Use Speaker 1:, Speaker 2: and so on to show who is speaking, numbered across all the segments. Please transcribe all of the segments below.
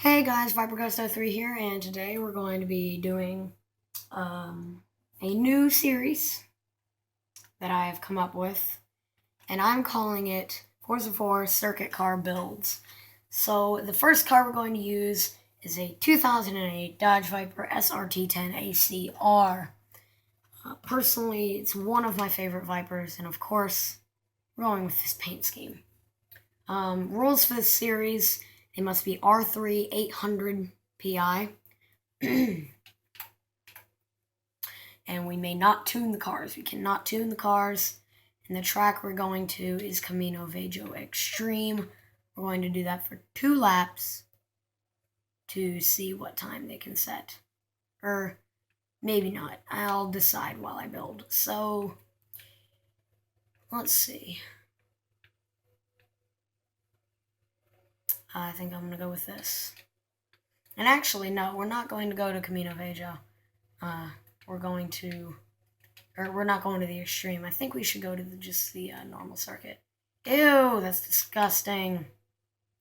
Speaker 1: Hey guys, ViperGhost03 here, and today we're going to be doing a new series that I have come up with, and I'm calling it Forza 4 Circuit Car Builds. So the first car we're going to use is a 2008 Dodge Viper SRT10 ACR. Personally, it's one of my favorite Vipers, and of course, we're going with this paint scheme. Rules for this series: they must be R3 800 PI. And we may not tune the cars. We cannot tune the cars. And the track we're going to is Camino Vejo Extreme. We're going to do that for 2 laps to see what time they can set. Or maybe not. I'll decide while I build. So, let's see. I think I'm going to go with this. And actually, no, we're not going to go to Camino Vejo. We're not going to the extreme. I think we should go to just the normal circuit. Ew, that's disgusting.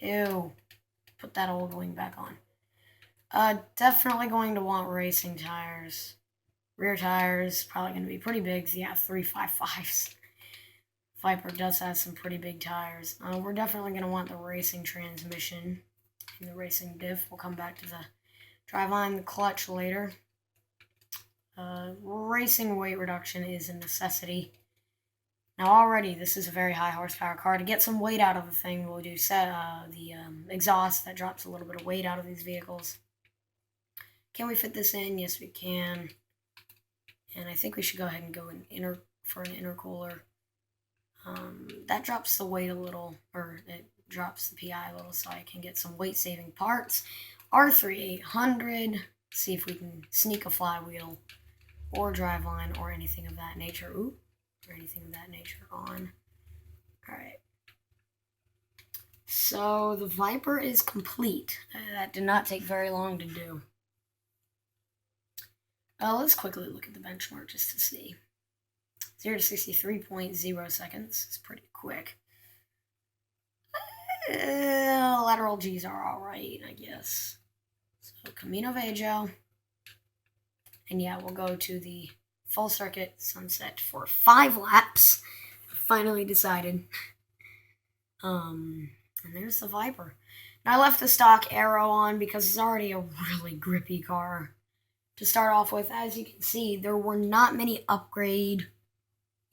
Speaker 1: Ew. Put that old wing back on. Definitely going to want racing tires. Rear tires, probably going to be pretty big. Yeah, 355s. Viper does have some pretty big tires. We're definitely going to want the racing transmission and the racing diff. We'll come back to the driveline, the clutch later. Racing weight reduction is a necessity. Now already this is a very high horsepower car. To get some weight out of the thing, we'll do the exhaust that drops a little bit of weight out of these vehicles. Can we fit this in? Yes, we can. And I think we should go ahead and go for an intercooler. That drops the weight a little, or it drops the PI a little, so I can get some weight-saving parts. R3 800, see if we can sneak a flywheel or driveline or anything of that nature. Or anything of that nature on. Alright. So the Viper is complete. That did not take very long to do. Let's quickly look at the benchmark just to see. 0 to 63.0 seconds. It's pretty quick. Lateral G's are alright, I guess. So Camino Vejo. And yeah, we'll go to the full circuit sunset for 5 laps. Finally decided. And there's the Viper. Now I left the stock aero on because it's already a really grippy car. To start off with, as you can see, there were not many upgrade.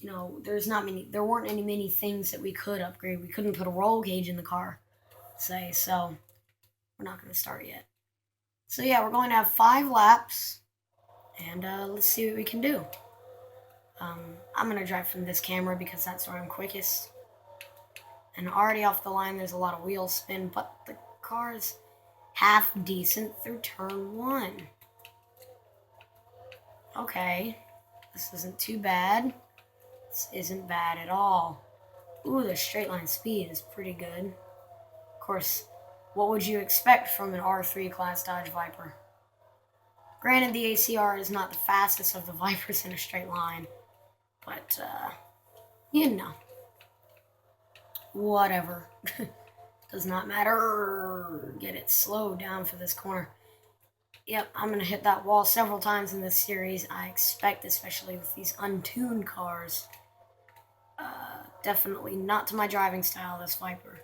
Speaker 1: There weren't many things that we could upgrade. We couldn't put a roll cage in the car, say, so we're not going to start yet. So yeah, we're going to have 5 laps, and let's see what we can do. I'm going to drive from this camera because that's where I'm quickest. And already off the line, there's a lot of wheel spin, but the car is half decent through turn 1. Okay, this isn't too bad. This isn't bad at all. Ooh, the straight line speed is pretty good. Of course, what would you expect from an R3 class Dodge Viper? Granted, the ACR is not the fastest of the Vipers in a straight line, but, whatever. Does not matter. Get it slowed down for this corner. Yep, I'm going to hit that wall several times in this series. I expect, especially with these untuned cars. Definitely not to my driving style, this Viper.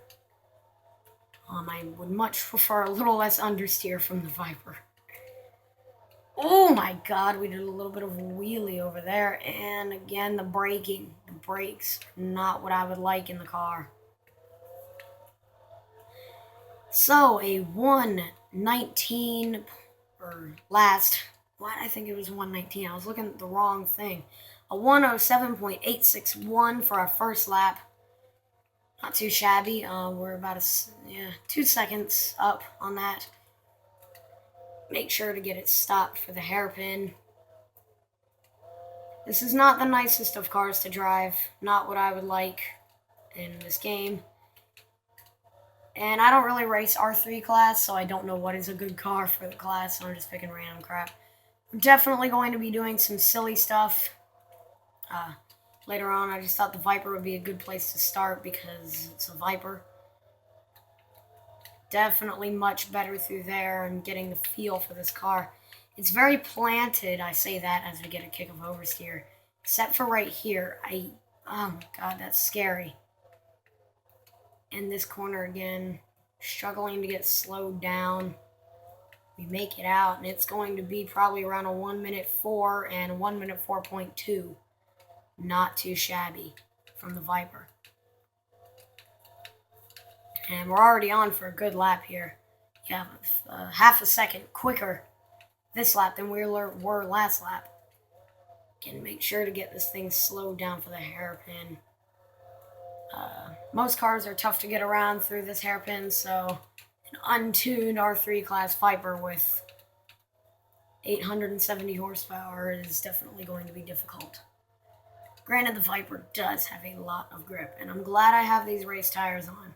Speaker 1: I would much prefer a little less understeer from the Viper. Oh my god, we did a little bit of a wheelie over there. And again, the braking. The brakes are not what I would like in the car. So, a 119... I think it was 119. I was looking at the wrong thing. A 107.861 for our first lap. Not too shabby. We're about 2 seconds up on that. Make sure to get it stopped for the hairpin. This is not the nicest of cars to drive. Not what I would like in this game. And I don't really race R3 class, so I don't know what is a good car for the class, so I'm just picking random crap. We're definitely going to be doing some silly stuff. Later on, I just thought the Viper would be a good place to start because it's a Viper. Definitely much better through there and getting the feel for this car. It's very planted, I say that as we get a kick of oversteer. Except for right here. Oh my god, that's scary. In this corner again, struggling to get slowed down. We make it out, and it's going to be probably around a 1:04 and a 1:04.2. Not too shabby from the Viper. And we're already on for a good lap here. Yeah, half a second quicker this lap than we were last lap. Can make sure to get this thing slowed down for the hairpin. Most cars are tough to get around through this hairpin, so an untuned R3 class Viper with 870 horsepower is definitely going to be difficult. Granted, the Viper does have a lot of grip, and I'm glad I have these race tires on,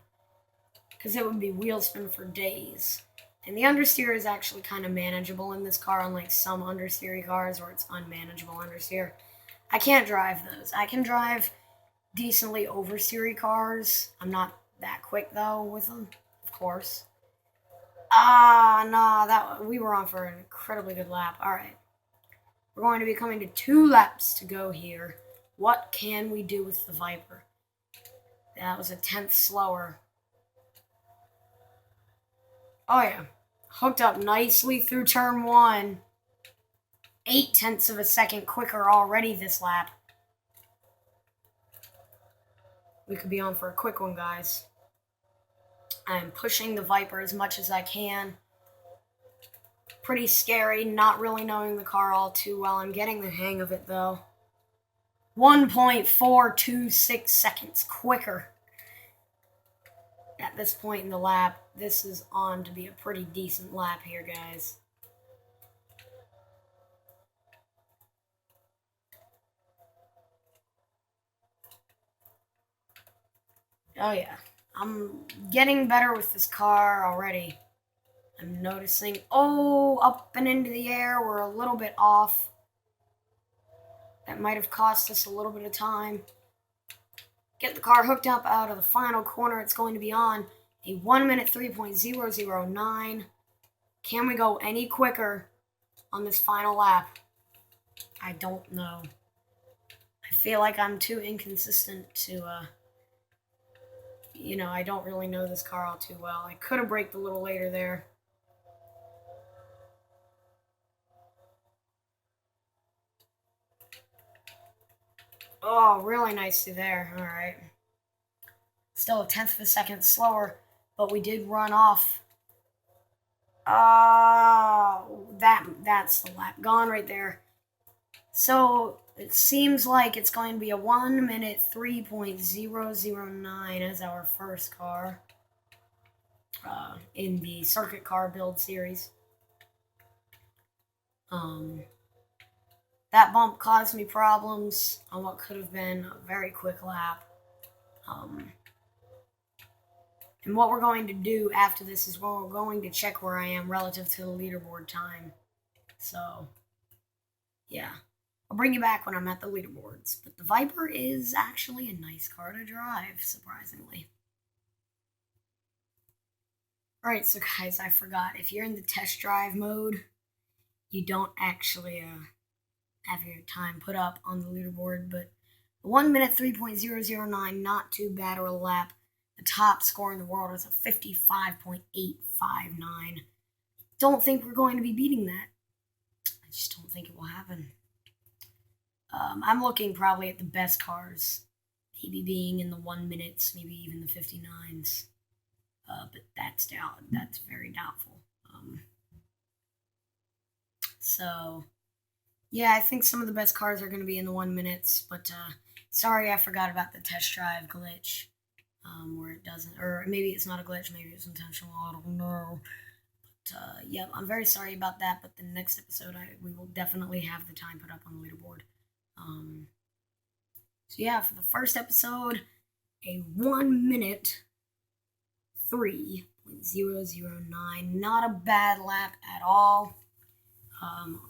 Speaker 1: because it would be wheel spin for days. And the understeer is actually kind of manageable in this car, unlike some understeery cars where it's unmanageable understeer. I can't drive those. I can drive decently oversteery cars. I'm not that quick, though, with them, of course. No, we were on for an incredibly good lap. All right. We're going to be coming to 2 laps to go here. What can we do with the Viper? That was a 10th slower. Oh, yeah. Hooked up nicely through turn 1. 0.8 of a second quicker already this lap. We could be on for a quick one, guys. I'm pushing the Viper as much as I can. Pretty scary, not really knowing the car all too well. I'm getting the hang of it, though. 1.426 seconds quicker. At this point in the lap, this is on to be a pretty decent lap here, guys. Oh yeah, I'm getting better with this car already. I'm noticing, up and into the air, we're a little bit off. That might have cost us a little bit of time. Get the car hooked up out of the final corner. It's going to be on a 1:03.009. Can we go any quicker on this final lap? I don't know. I feel like I'm too inconsistent to, I don't really know this car all too well. I could have braked a little later there. Oh, really nicely there. All right. Still a 1/10 of a second slower, but we did run off. Oh, that's the lap gone right there. So it seems like it's going to be a 1:03.009 as our first car in the circuit car build series. That bump caused me problems on what could have been a very quick lap. And what we're going to do after this is we're going to check where I am relative to the leaderboard time. So, yeah. I'll bring you back when I'm at the leaderboards. But the Viper is actually a nice car to drive, surprisingly. Alright, so guys, I forgot. If you're in the test drive mode, you don't actually have your time put up on the leaderboard, but 1:03.009, not too bad of a lap. The top score in the world is a 55.859. Don't think we're going to be beating that. I just don't think it will happen. I'm looking probably at the best cars, maybe being in the 1 minutes, maybe even the 59s. But that's very doubtful. So, yeah, I think some of the best cars are going to be in the 1 minutes, but sorry I forgot about the test drive glitch, where it doesn't, or maybe it's not a glitch, maybe it's intentional, I don't know. But, yeah, I'm very sorry about that, but the next episode, we will definitely have the time put up on the leaderboard. So yeah, for the first episode, a 1 minute 3.009, not a bad lap at all.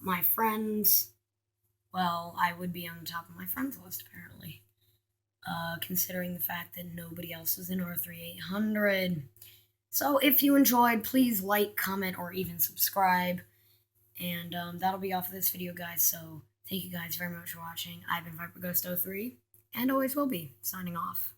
Speaker 1: My friends, well, I would be on the top of my friends list, apparently. Considering the fact that nobody else was in R3800. So if you enjoyed, please like, comment, or even subscribe. And that'll be all for this video, guys. So thank you guys very much for watching. I've been ViperGhost03, and always will be, signing off.